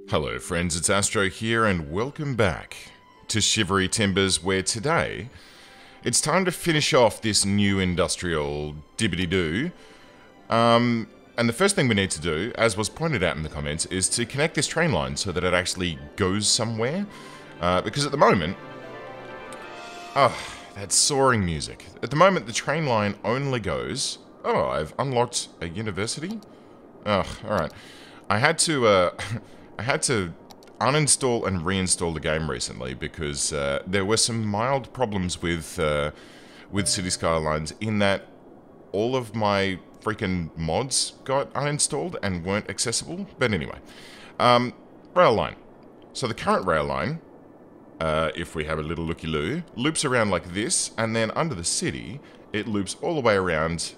Hello friends, it's Astro here and welcome back to Shivery Timbers, where today it's time to finish off this new industrial dibbity-doo. And the first thing we need to do, as was pointed out in the comments, is to connect this train line so that it actually goes somewhere. Because at the moment... that soaring music. At the moment the train line only goes... Oh, I've unlocked a university? Alright. I had to uninstall and reinstall the game recently because there were some mild problems with City Skylines in that all of my freaking mods got uninstalled and weren't accessible. But anyway, rail line. So the current rail line, if we have a little looky-loo, loops around like this, and then under the city, it loops all the way around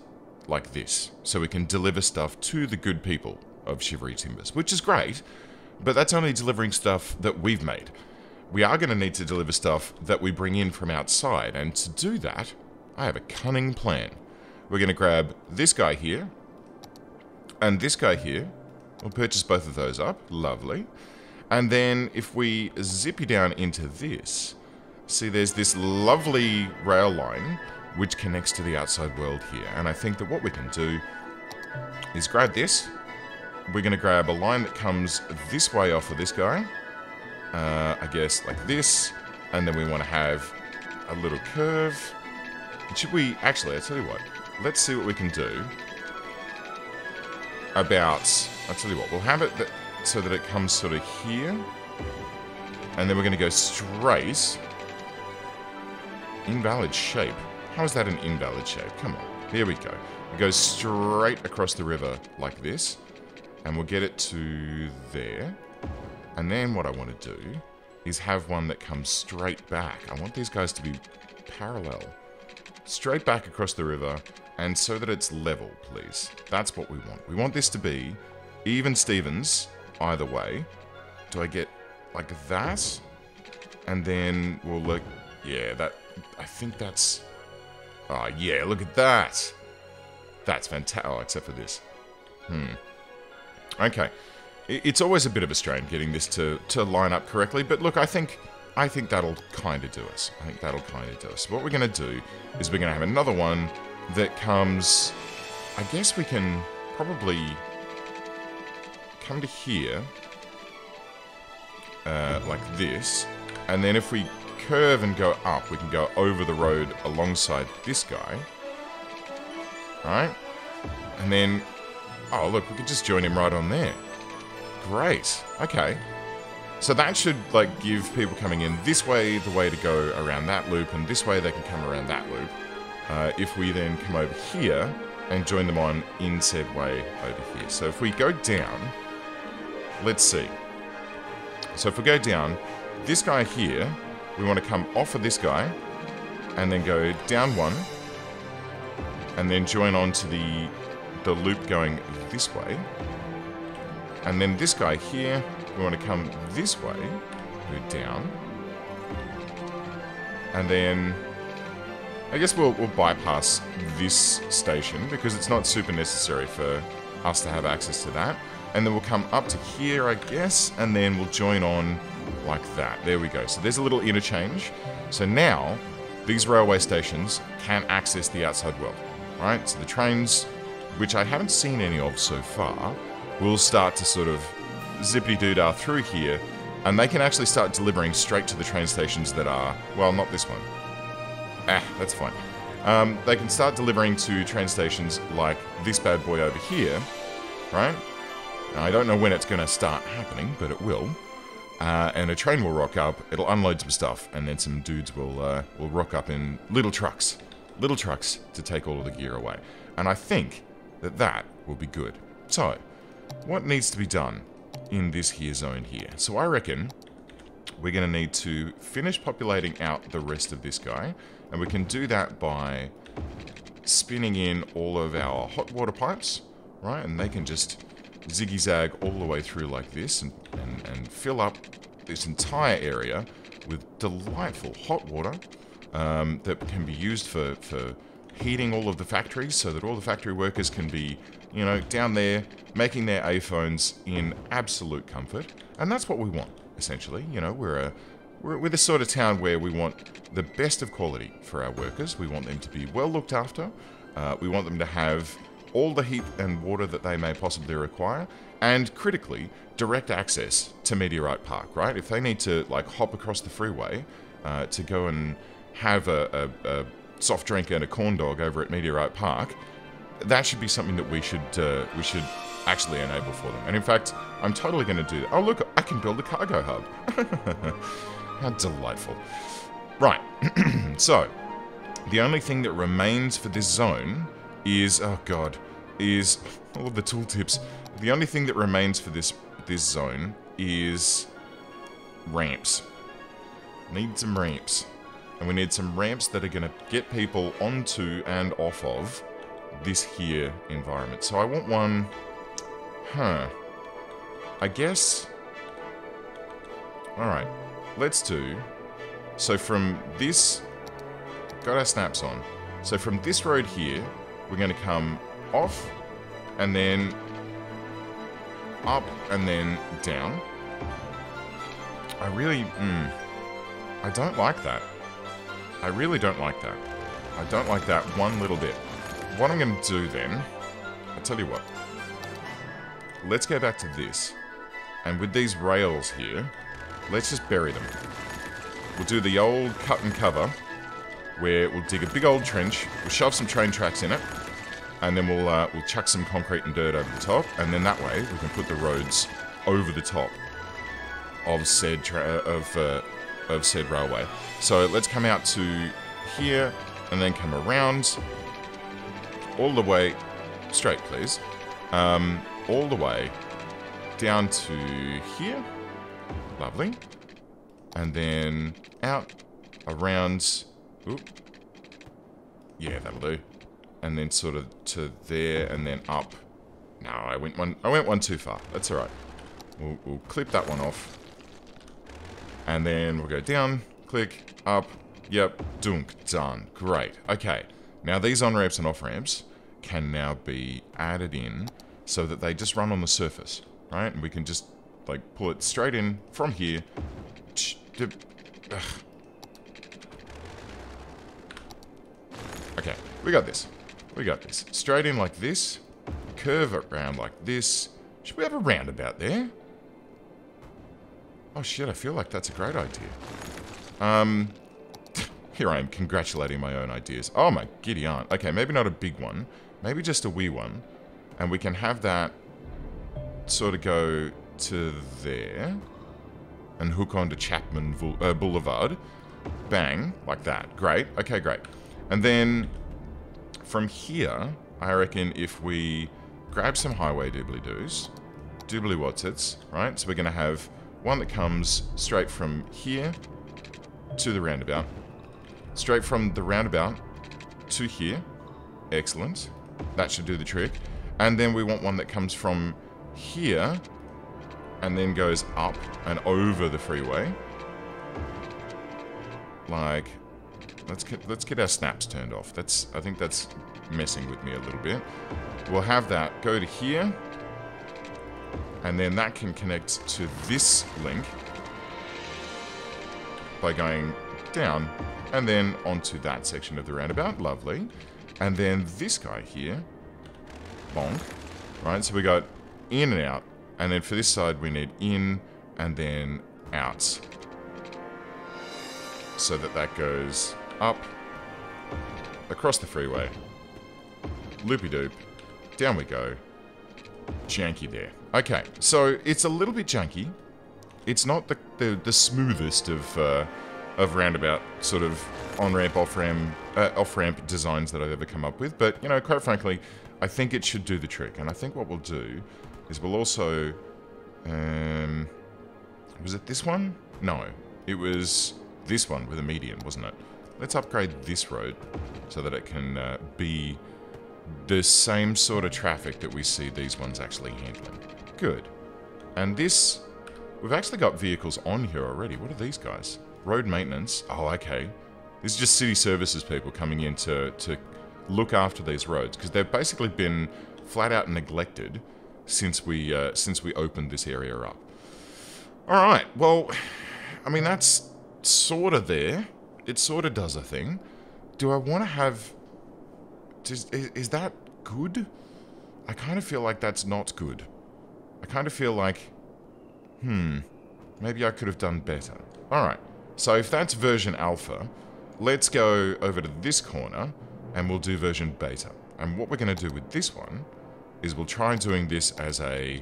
like this. So we can deliver stuff to the good people of Shivery Timbers, which is great. But that's only delivering stuff that we've made. We are going to need to deliver stuff that we bring in from outside, and to do that, I have a cunning plan. We're going to grab this guy here, and this guy here. We'll purchase both of those up. Lovely. And then if we zippy down into this, see there's this lovely rail line which connects to the outside world here. And I think that what we can do is grab this. We're going to grab a line that comes this way off of this guy. I guess like this. And then we want to have a little curve. Should we... Actually, I'll tell you what. Let's see what we can do about... I'll tell you what. We'll have it so that it comes sort of here. And then we're going to go straight. Invalid shape. How is that an invalid shape? Come on. There we go. It goes straight across the river like this. And we'll get it to there. And then what I want to do is have one that comes straight back. I want these guys to be parallel. Straight back across the river, and so that it's level, please. That's what we want. We want this to be even Stevens either way. Do I get like that? And then we'll look... Yeah, that... I think that's... Oh, yeah, look at that. That's fantastic. Oh, except for this. Okay, it's always a bit of a strain getting this to line up correctly, but look, I think that'll kind of do us. What we're going to do is we're going to have another one that comes... I guess we can probably come to here, like this, and then if we curve and go up, we can go over the road alongside this guy. Alright? And then... Oh, look, we could just join him right on there. Great. Okay. So that should, like, give people coming in this way the way to go around that loop, and this way they can come around that loop. If we then come over here and join them on in said way over here. So if we go down, let's see. So if we go down, this guy here, we want to come off of this guy, and then go down one, and then join on to the loop going this way. And then this guy here, we want to come this way, go down. And then I guess we'll bypass this station because it's not super necessary for us to have access to that. And then we'll come up to here, I guess, and then we'll join on like that. There we go. So there's a little interchange. So now these railway stations can access the outside world, right? So the trains, which I haven't seen any of so far, will start to sort of zippity-doo-dah through here, and they can actually start delivering straight to the train stations that are... Well, not this one. That's fine. They can start delivering to train stations like this bad boy over here, right? Now, I don't know when it's going to start happening, but it will. And a train will rock up, it'll unload some stuff, and then some dudes will rock up in little trucks. Little trucks to take all of the gear away. And I think that will be good. So, what needs to be done in this here zone here? So I reckon we're going to need to finish populating out the rest of this guy, and we can do that by spinning in all of our hot water pipes, right? And they can just ziggy-zag all the way through like this and fill up this entire area with delightful hot water that can be used for heating all of the factories so that all the factory workers can be, you know, down there making their A-phones in absolute comfort. And that's what we want, essentially. You know, we're the sort of town where we want the best of quality for our workers. We want them to be well looked after. We want them to have all the heat and water that they may possibly require. And critically, direct access to Meteorite Park, right? If they need to, like, hop across the freeway to go and have a soft drink and a corn dog over at Meteorite Park, that should be something that we should actually enable for them. And in fact, I'm totally going to do that. Oh, look, I can build a cargo hub. How delightful. Right. So, the only thing that remains for this zone is, oh god, is all of the tooltips. The only thing that remains for this zone is ramps. Need some ramps. And we need some ramps that are going to get people onto and off of this here environment. So I want one... I guess... Alright, let's do... So from this... Got our snaps on. So from this road here, we're going to come off, and then up, and then down. I really... I don't like that. I really don't like that. I don't like that one little bit. What I'm going to do then... I'll tell you what. Let's go back to this. And with these rails here, let's just bury them. We'll do the old cut and cover, where we'll dig a big old trench, we'll shove some train tracks in it, and then we'll chuck some concrete and dirt over the top, and then that way we can put the roads over the top of said said railway. So let's come out to here, and then come around all the way straight, please. All the way down to here. Lovely. And then out, around... Oop. Yeah, that'll do. And then sort of to there, and then up. No, I went one too far. That's alright. We'll clip that one off. And then we'll go down, click, up, yep, dunk, done. Great. Okay. Now these on-ramps and off-ramps can now be added in so that they just run on the surface, right? And we can just, like, pull it straight in from here. Okay, we got this. We got this. Straight in like this. Curve it around like this. Should we have a roundabout there? Oh shit, I feel like that's a great idea. Here I am congratulating my own ideas. Oh my giddy aunt. Okay, maybe not a big one. Maybe just a wee one. And we can have that sort of go to there. And hook onto Chapman Boulevard. Bang. Like that. Great. Okay, great. And then from here, I reckon if we grab some highway doobly-doos, doobly-whatsits, right? So we're going to have one that comes straight from here to the roundabout. Straight from the roundabout to here. Excellent. That should do the trick. And then we want one that comes from here and then goes up and over the freeway. Like, let's get our snaps turned off. I think that's messing with me a little bit. We'll have that go to here. And then that can connect to this link by going down and then onto that section of the roundabout. Lovely. And then this guy here, bonk, right? So we got in and out. And then for this side, we need in and then out. So that goes up, across the freeway, loopy-doop, down we go. Janky there. Okay, so it's a little bit janky. It's not the smoothest of roundabout sort of on-ramp, off-ramp designs that I've ever come up with, but, you know, quite frankly, I think it should do the trick. And I think what we'll do is we'll also... was it this one? No, it was this one with a median, wasn't it? Let's upgrade this road so that it can be the same sort of traffic that we see these ones actually handling. Good. And this... We've actually got vehicles on here already. What are these guys? Road maintenance. Oh, okay. This is just city services people coming in to look after these roads, because they've basically been flat out neglected since we opened this area up. All right, well, I mean, that's sort of there. It sort of does a thing. Do I want to have... Is that good? I kind of feel like that's not good. I kind of feel like... maybe I could have done better. Alright, so if that's version alpha, let's go over to this corner and we'll do version beta. And what we're going to do with this one is we'll try doing this as a...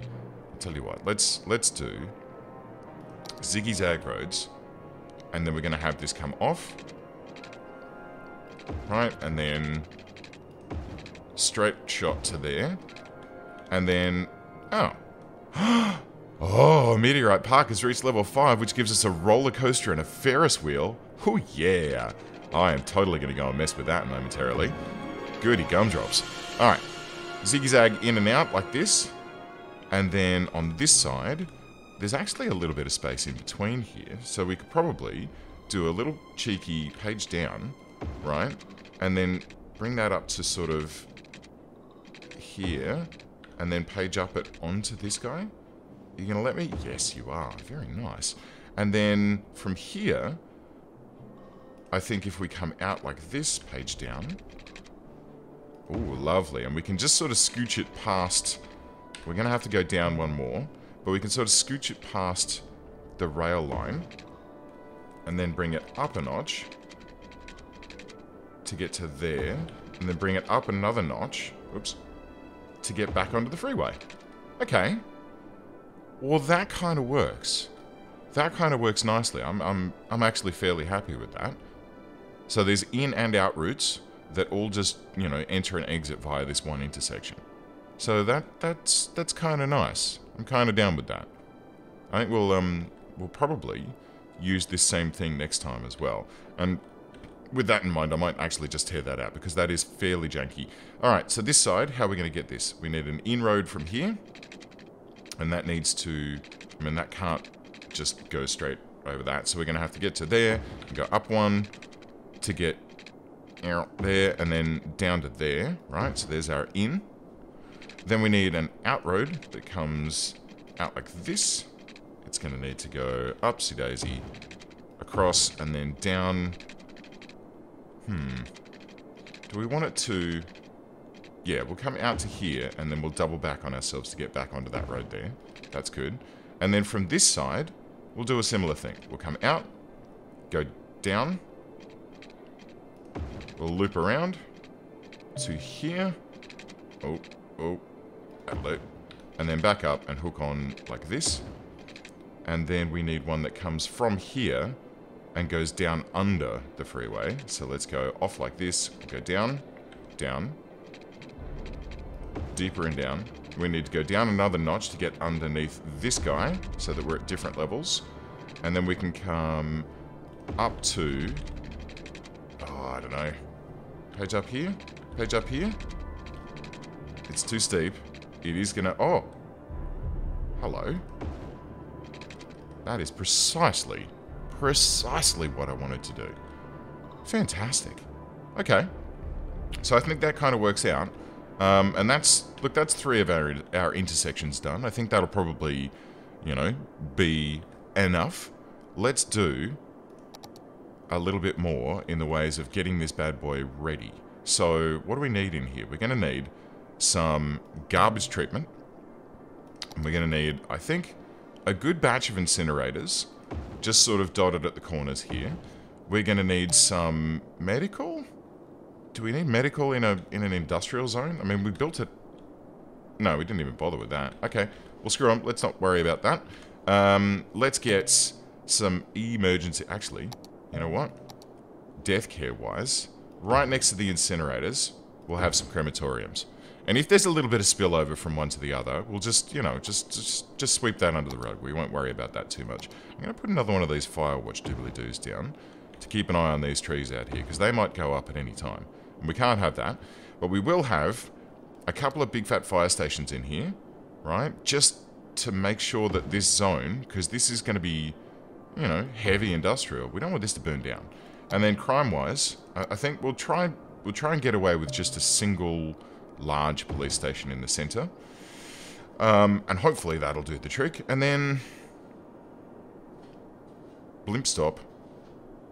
I'll tell you what, let's do ziggy-zag roads, and then we're going to have this come off. Right, and then straight shot to there. And then... Oh. Oh, Meteorite Park has reached level 5, which gives us a roller coaster and a Ferris wheel. Oh, yeah. I am totally going to go and mess with that momentarily. Goody gumdrops. Alright. Zigzag in and out like this. And then on this side, there's actually a little bit of space in between here. So we could probably do a little cheeky page down, right? And then bring that up to sort of here. And then page up it onto this guy. You're going to let me? Yes, you are. Very nice. And then from here, I think if we come out like this, page down. Oh, lovely. And we can just sort of scooch it past. We're going to have to go down one more. But we can sort of scooch it past the rail line. And then bring it up a notch. To get to there. And then bring it up another notch. Oops. To get back onto the freeway. Okay. Well, that kind of works. That kind of works nicely. I'm actually fairly happy with that. So there's in and out routes that all just, you know, enter and exit via this one intersection. So that's kind of nice. I'm kind of down with that. I think we'll probably use this same thing next time as well. And with that in mind, I might actually just tear that out because that is fairly janky. All right, so this side, how are we going to get this? We need an in-road from here. And that needs to, I mean, that can't just go straight over that. So we're going to have to get to there, and go up one to get out there, and then down to there, right? So there's our in. Then we need an out road that comes out like this. It's going to need to go upsy-daisy, across, and then down. Do we want it to... Yeah, we'll come out to here, and then we'll double back on ourselves to get back onto that road there. That's good. And then from this side, we'll do a similar thing. We'll come out, go down. We'll loop around to here. Oh, that'll do. And then back up and hook on like this. And then we need one that comes from here and goes down under the freeway. So let's go off like this, go down, down. Deeper and down. We need to go down another notch to get underneath this guy so that we're at different levels. And then we can come up to... Oh, I don't know. Page up here? Page up here? It's too steep. It is gonna... Oh! Hello. That is precisely what I wanted to do. Fantastic. Okay. So I think that kind of works out. And that's 3 of our intersections done. I think that'll probably, you know, be enough. Let's do a little bit more in the ways of getting this bad boy ready. So what do we need in here? We're going to need some garbage treatment. And we're going to need, I think, a good batch of incinerators, just sort of dotted at the corners here. We're going to need some medical. Do we need medical in an industrial zone? I mean, we built it... No, we didn't even bother with that. Okay, well, screw on. Let's not worry about that. Let's get some emergency... Actually, you know what? Death care-wise, right next to the incinerators, we'll have some crematoriums. And if there's a little bit of spillover from one to the other, we'll just, you know, just sweep that under the rug. We won't worry about that too much. I'm going to put another one of these Firewatch doobly-doos down to keep an eye on these trees out here, because they might go up at any time. And we can't have that, but we will have a couple of big fat fire stations in here, right? Just to make sure that this zone, because this is going to be, you know, heavy industrial. We don't want this to burn down. And then crime-wise, I think we'll try we'll try and get away with just a single large police station in the center. And hopefully that'll do the trick. And then Blimp Stop,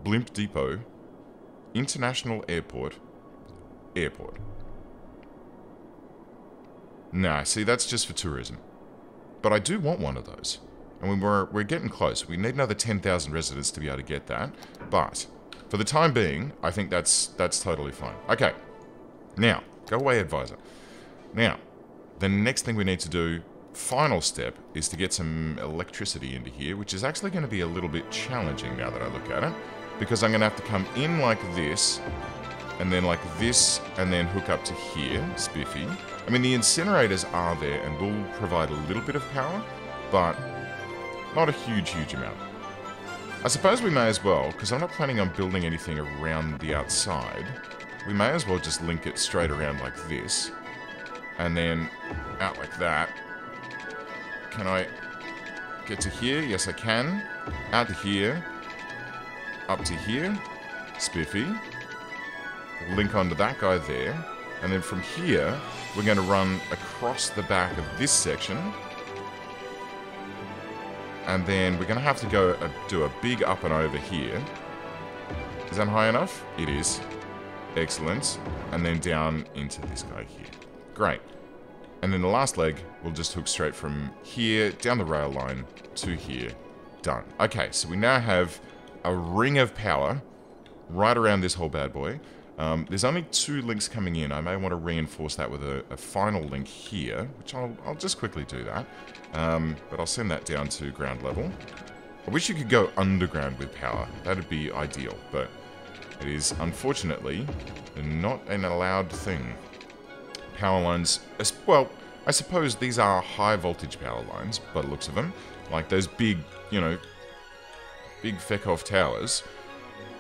Blimp Depot, International Airport, Airport. Nah, see, that's just for tourism. But I do want one of those. And we're getting close. We need another 10,000 residents to be able to get that. But for the time being, I think that's totally fine. Okay. Now, go away, advisor. Now, the next thing we need to do, final step, is to get some electricity into here, which is actually going to be a little bit challenging now that I look at it. Because I'm going to have to come in like this, and then like this, and then hook up to here, spiffy. I mean, the incinerators are there and will provide a little bit of power, but not a huge amount. I suppose we may as well, because I'm not planning on building anything around the outside, we may as well just link it straight around like this, and then out like that. Can I get to here? Yes, I can. Out to here. Up to here. Spiffy. Link onto that guy there. And then from here, we're going to run across the back of this section. And then we're going to have to go do a big up and over here. Is that high enough? It is. Excellent. And then down into this guy here. Great. And then the last leg, we'll just hook straight from here, down the rail line, to here. Done. Okay, so we now have a ring of power right around this whole bad boy. There's only 2 links coming in. I may want to reinforce that with a final link here, which I'll just quickly do that. But I'll send that down to ground level. I wish you could go underground with power. That'd be ideal, but it is unfortunately not an allowed thing. Power lines, well, I suppose these are high voltage power lines, by the looks of them. Like those big, you know, big feck-off towers.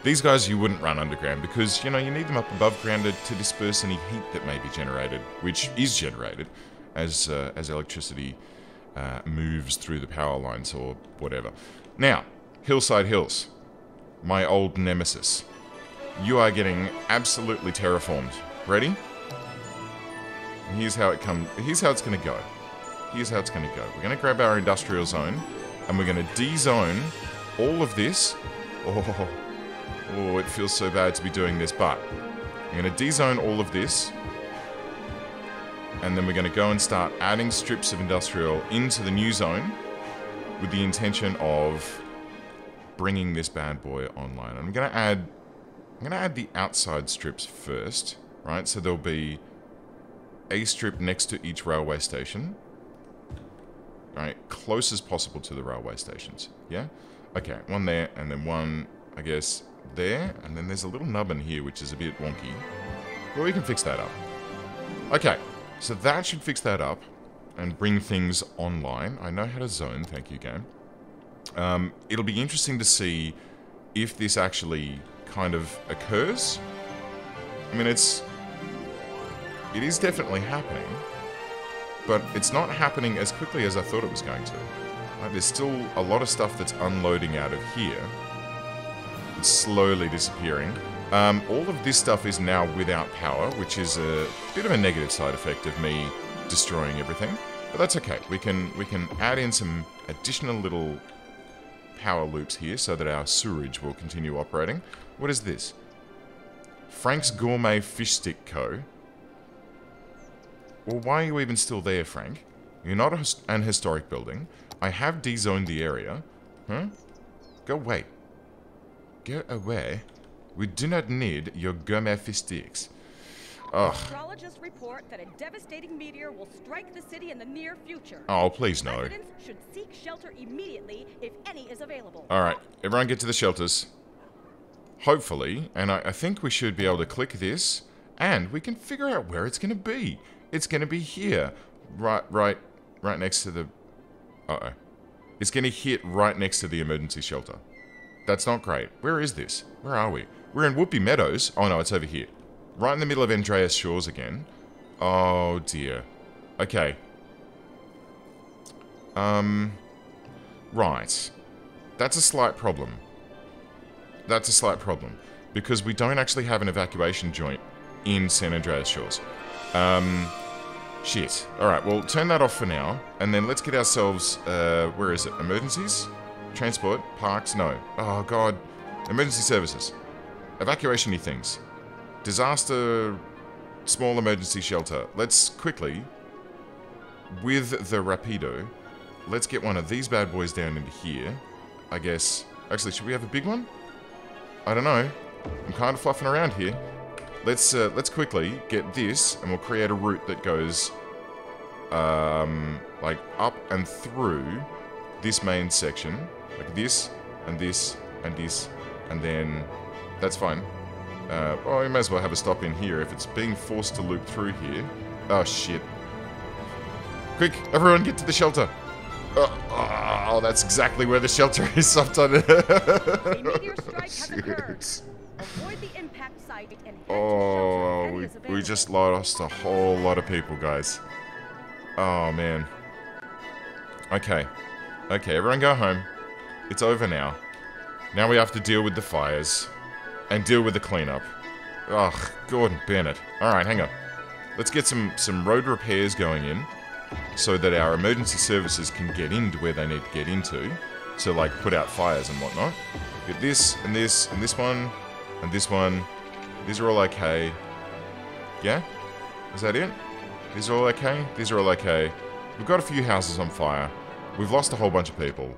These guys you wouldn't run underground because, you know, you need them up above ground to disperse any heat that may be generated, which is generated as electricity moves through the power lines or whatever. Now, Hillside Hills, my old nemesis. You are getting absolutely terraformed. Ready? And here's how it comes. Here's how it's going to go. Here's how it's going to go. We're going to grab our industrial zone, and we're going to de-zone all of this. Oh, it feels so bad to be doing this, but I'm going to de-zone all of this, and then we're going to go and start adding strips of industrial into the new zone with the intention of bringing this bad boy online. And I'm going to add the outside strips first, right? So there'll be a strip next to each railway station, right? Close as possible to the railway stations, yeah? Okay, one there, and then one, I guess, there, and then there's a little nubbin here, which is a bit wonky. But we can fix that up. Okay, so that should fix that up and bring things online. I know how to zone, thank you, game. It'll be interesting to see if this actually kind of occurs. I mean, it is definitely happening, but it's not happening as quickly as I thought it was going to. Right, there's still a lot of stuff that's unloading out of here. It's slowly disappearing. All of this stuff is now without power, which is a bit of a negative side effect of me destroying everything. But that's okay. We can add in some additional little power loops here so that our sewerage will continue operating. What is this? Frank's Gourmet Fish Stick Co. Well, why are you even still there, Frank? You're not an historic building. I have de-zoned the area. Huh? Go away. Go away. We do not need your gourmet fish sticks. Ugh. Astrologists report that a devastating meteor will strike the city in the near future. Oh, please no. Residents should seek shelter immediately if any is available. Alright, everyone get to the shelters. Hopefully, and I think we should be able to click this, and we can figure out where it's going to be. It's going to be here. Right next to the... Uh-oh. It's going to hit right next to the emergency shelter. That's not great. Where is this? Where are we? We're in Whoopi Meadows. Oh no, it's over here. Right in the middle of Andreas Shores again. Oh dear. Okay. Right. That's a slight problem. That's a slight problem. Because we don't actually have an evacuation joint in San Andreas Shores. Shit. Alright, well, turn that off for now, and then let's get ourselves, where is it? Emergencies? Transport? Parks? No. Oh, God. Emergency services. Evacuation-y things. Disaster... Small emergency shelter. Let's quickly, with the Rapido, let's get one of these bad boys down into here. I guess... Actually, should we have a big one? I don't know. I'm kind of fluffing around here. Let's quickly get this, and we'll create a route that goes, like, up and through this main section. Like this, and this, and this, and then... That's fine. Well, we may as well have a stop in here if it's being forced to loop through here. Oh, shit. Quick, everyone get to the shelter. Oh, that's exactly where the shelter is. I've done it. A meteor strike has occurred. Avoid the impact site and head to the Oh, shelter as it is we just lost a whole lot of people, guys. Oh, man. Okay. Okay, everyone go home. It's over now. Now we have to deal with the fires. And deal with the cleanup. Ugh, Gordon Bennett. Alright, hang on. Let's get some road repairs going in, so that our emergency services can get into where they need to get into, to, like, put out fires and whatnot. Get this, and this, and this one, and this one. These are all okay. Yeah? Is that it? These are all okay? These are all okay. We've got a few houses on fire. We've lost a whole bunch of people.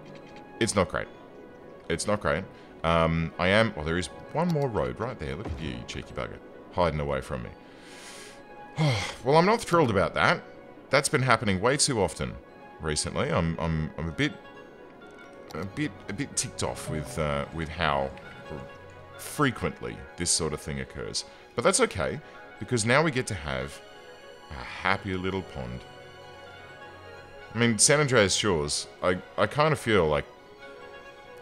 It's not great. It's not great. Well, there is one more road right there. Look at you, you cheeky bugger. Hiding away from me. Well, I'm not thrilled about that. That's been happening way too often recently. I'm a bit ticked off with how frequently this sort of thing occurs. But that's okay, because now we get to have a happy little pond. I mean, San Andreas Shores, I kind of feel like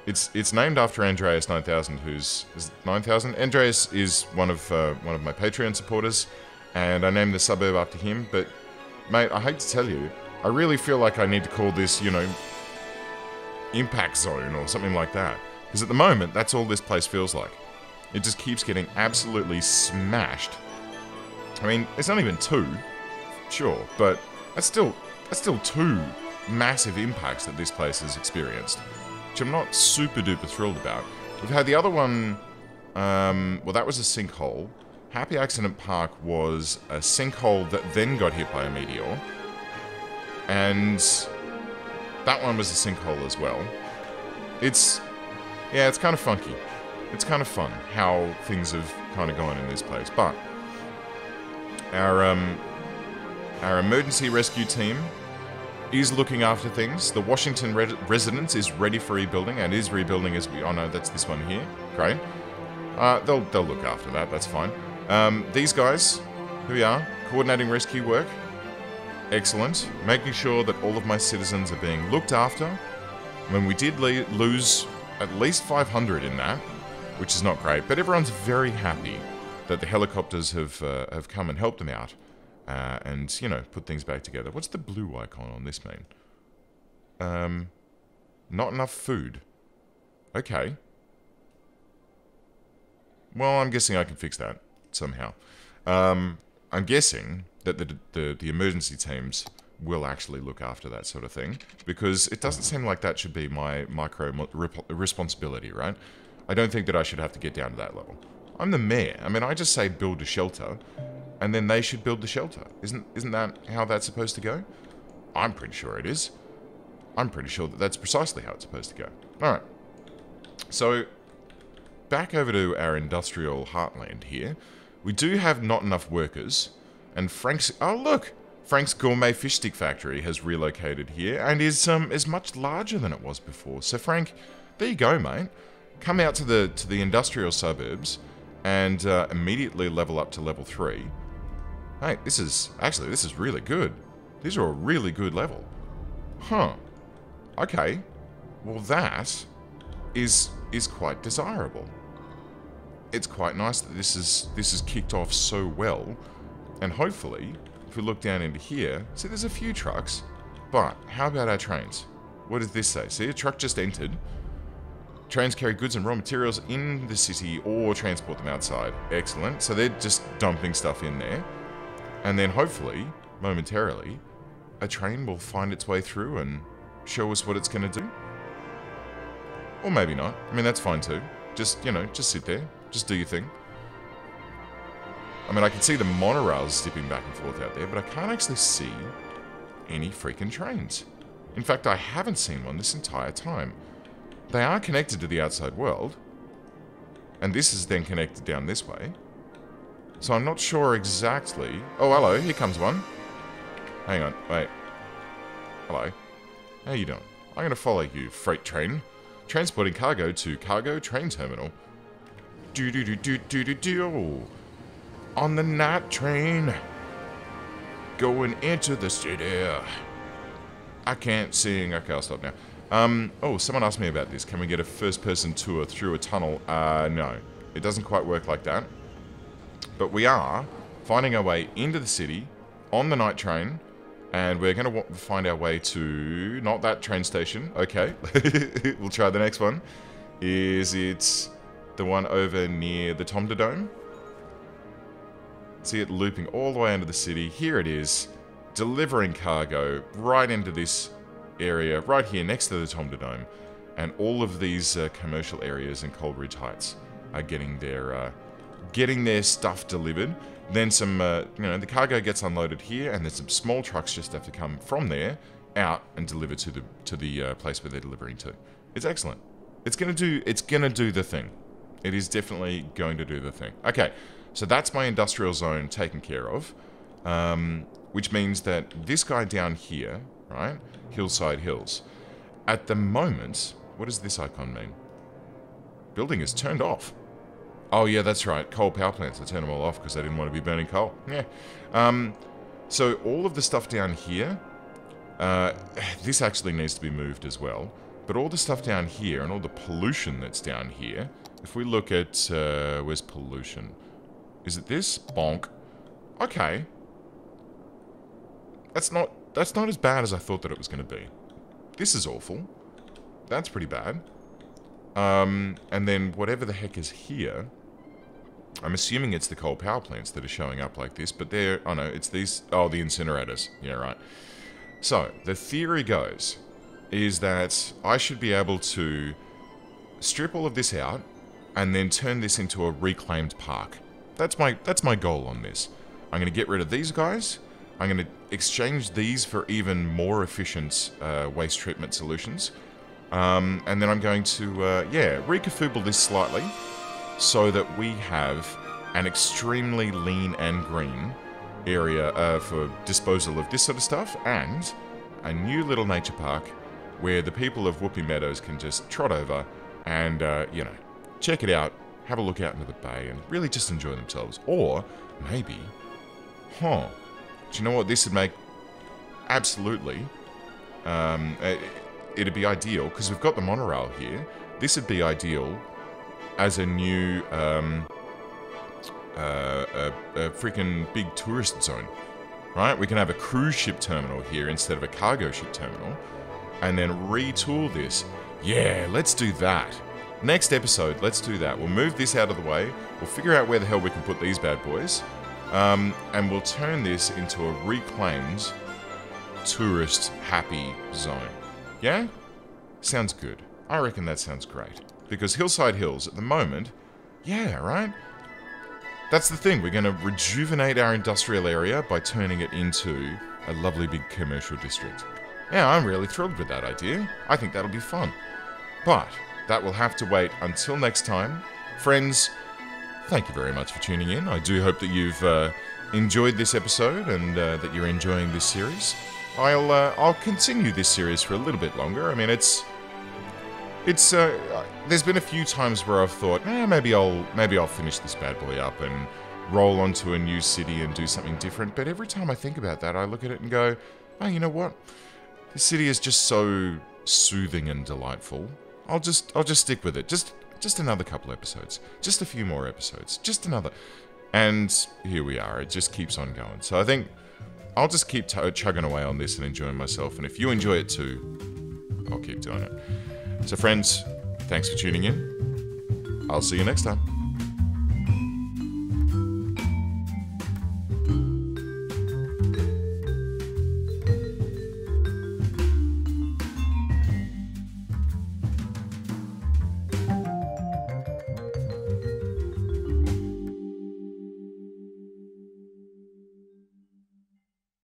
it's named after Andreas 9000, who's... Is it 9000? Andreas is one of my Patreon supporters, and I named the suburb after him, but, mate, I hate to tell you, I really feel like I need to call this, you know, Impact Zone or something like that. Because at the moment, that's all this place feels like. It just keeps getting absolutely smashed. I mean, it's not even 2, sure, but that's still 2 massive impacts that this place has experienced, which I'm not super duper thrilled about. We've had the other one, well, that was a sinkhole. Happy Accident Park was a sinkhole that then got hit by a meteor. And that one was a sinkhole as well. It's kind of funky. It's kind of fun how things have kind of gone in this place. But our emergency rescue team is looking after things. The Washington residence is ready for rebuilding and is rebuilding as we... Oh no, that's this one here. Great. They'll look after that. That's fine. These guys, here we are, coordinating rescue work. Excellent. Making sure that all of my citizens are being looked after. When we did lose at least 500 in that, which is not great, but everyone's very happy that the helicopters have come and helped them out. And, you know, put things back together. What's the blue icon on this mean? Not enough food. Okay. Well, I'm guessing I can fix that somehow. I'm guessing that the emergency teams will actually look after that sort of thing, because it doesn't seem like that should be my responsibility, right? I don't think that I should have to get down to that level. I'm the mayor. I mean, I just say build a shelter, and then they should build the shelter. Isn't that how that's supposed to go? I'm pretty sure it is. I'm pretty sure that that's precisely how it's supposed to go. Alright. So, back over to our industrial heartland here. We do have not enough workers, and Frank's... Oh, look! Frank's Gourmet Fish Stick Factory has relocated here, and is much larger than it was before. So, Frank, there you go, mate. Come out to the industrial suburbs, and immediately level up to level 3. Hey, this is really good. These are a really good level. Huh. Okay. Well, that is quite desirable. It's quite nice that this is kicked off so well, and hopefully, if we look down into here, see there's a few trucks, but how about our trains? What does this say? See, a truck just entered. Trains carry goods and raw materials in the city or transport them outside. Excellent. So they're just dumping stuff in there. And then hopefully, momentarily, a train will find its way through and show us what it's going to do. Or maybe not. I mean, that's fine too. Just, you know, just sit there. Just do your thing. I mean, I can see the monorails zipping back and forth out there, but I can't actually see any freaking trains. In fact, I haven't seen one this entire time. They are connected to the outside world, and this is then connected down this way. So I'm not sure exactly... Oh, hello, here comes one. Hang on, wait. Hello. How you doing? I'm going to follow you, freight train. Transporting cargo to cargo train terminal. Do-do-do-do-do-do-do. On the night train. Going into the city. I can't sing. Okay, I'll stop now. Oh, someone asked me about this. Can we get a first-person tour through a tunnel? No. It doesn't quite work like that. But we are finding our way into the city on the night train. And we're going to find our way to... Not that train station. Okay. We'll try the next one. Is it the one over near the Tomdodome? See it looping all the way into the city. Here it is. Delivering cargo right into this area. Right here next to the Tomdodome. And all of these commercial areas in Coldridge Heights are getting their stuff delivered. Then some, you know, the cargo gets unloaded here, and there's some small trucks just have to come from there out and deliver to the place where they're delivering to. It's excellent. It's gonna do the thing. It is definitely going to do the thing. Okay, so that's my industrial zone taken care of, which means that this guy down here, right, Hillside Hills, at the moment, what does this icon mean? Building is turned off. Oh, yeah, that's right. Coal power plants. I turned them all off because I didn't want to be burning coal. Yeah. So all of the stuff down here, this actually needs to be moved as well. But all the stuff down here and all the pollution that's down here, if we look at, where's pollution? Is it this? Bonk. Okay. That's not as bad as I thought that it was going to be. This is awful. That's pretty bad. And then whatever the heck is here, I'm assuming it's the coal power plants that are showing up like this, but they're, oh no, it's these, oh, the incinerators. Yeah, right. So, the theory goes, is that I should be able to strip all of this out and then turn this into a reclaimed park. That's my goal on this. I'm going to get rid of these guys. I'm going to exchange these for even more efficient waste treatment solutions. And then I'm going to, yeah, recafooble this slightly so that we have an extremely lean and green area for disposal of this sort of stuff, and a new little nature park where the people of Whoopi Meadows can just trot over and, you know, check it out, have a look out into the bay, and really just enjoy themselves. Or maybe, do you know what this would make? Absolutely. It'd be ideal, because we've got the monorail here. This would be ideal as a new, a freaking big tourist zone, right? We can have a cruise ship terminal here instead of a cargo ship terminal, and then retool this. Yeah, let's do that. Next episode, let's do that. We'll move this out of the way. We'll figure out where the hell we can put these bad boys, and we'll turn this into a reclaimed tourist happy zone. Yeah? Sounds good. I reckon that sounds great. Because Hillside Hills, at the moment, yeah, right? That's the thing. We're going to rejuvenate our industrial area by turning it into a lovely big commercial district. Yeah, I'm really thrilled with that idea. I think that'll be fun. But that will have to wait until next time. Friends, thank you very much for tuning in. I do hope that you've enjoyed this episode and that you're enjoying this series. I'll continue this series for a little bit longer. I mean, there's been a few times where I've thought, maybe I'll finish this bad boy up and roll onto a new city and do something different. But every time I think about that, I look at it and go, oh, you know what? This city is just so soothing and delightful. I'll just stick with it. Just another couple episodes. Just a few more episodes. Just another. And here we are. It just keeps on going. So I think I'll just keep chugging away on this and enjoying myself. And if you enjoy it too, I'll keep doing it. So friends, Thanks for tuning in. I'll see you next time.